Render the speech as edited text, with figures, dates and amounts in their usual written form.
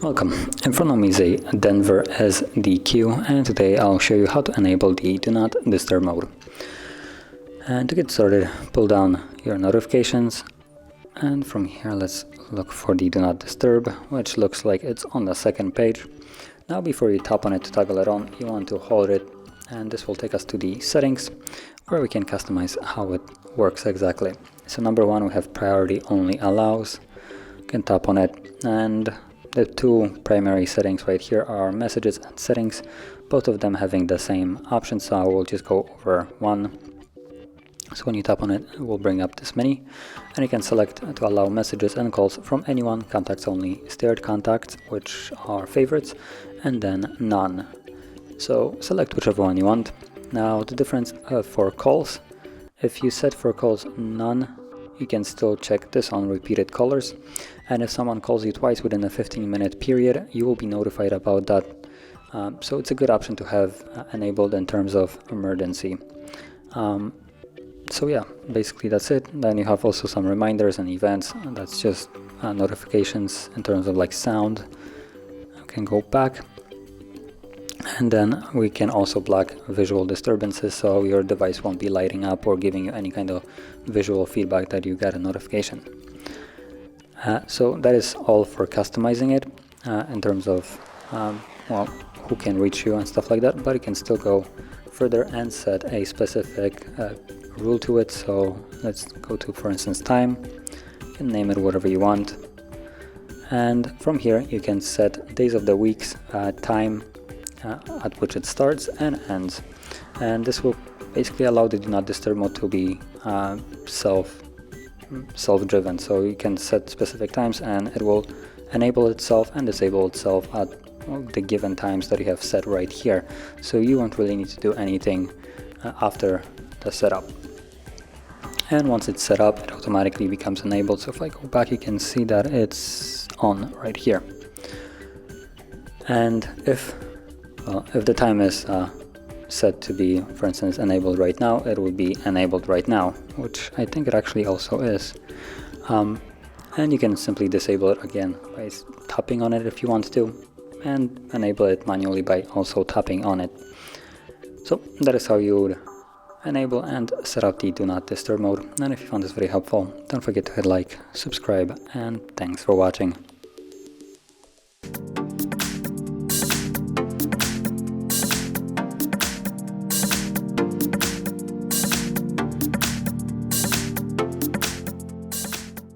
Welcome, in front of me is a Denver SDQ, and today I'll show you how to enable the Do Not Disturb mode. And to get started, pull down your notifications, and from here let's look for the Do Not Disturb, which looks like it's on the second page. Now before you tap on it to toggle it on, you want to hold it, and this will take us to the settings, where we can customize how it works exactly. So number one, we have priority only allows. You can tap on it, and the two primary settings right here are messages and settings, both of them having the same options, so I will just go over one. So when you tap on it, it will bring up this menu, and you can select to allow messages and calls from anyone, contacts only, steered contacts, which are favorites, and then none. So select whichever one you want. Now the difference for calls, if you set for calls none, you can still check this on repeated callers, and if someone calls you twice within a 15-minute period, you will be notified about that. So it's a good option to have enabled in terms of emergency. So yeah, basically that's it. Then you have also some reminders and events. That's just notifications in terms of like sound. You can go back. And then we can also block visual disturbances, so your device won't be lighting up or giving you any kind of visual feedback that you get a notification. So that is all for customizing it in terms of well, who can reach you and stuff like that, but you can still go further and set a specific rule to it. So let's go to, for instance, time. You can name it whatever you want, and from here you can set days of the weeks, time at which it starts and ends, and this will basically allow the Do Not Disturb mode to be self-driven. So you can set specific times, and it will enable itself and disable itself at the given times that you have set right here. So you won't really need to do anything after the setup. And once it's set up, it automatically becomes enabled. So if I go back, you can see that it's on right here. And if the time is set to be, for instance, enabled right now, it will be enabled right now, which I think it actually also is. And you can simply disable it again by tapping on it if you want to, and enable it manually by also tapping on it. So that is how you would enable and set up the Do Not Disturb mode. And if you found this very helpful, don't forget to hit like, subscribe, and thanks for watching.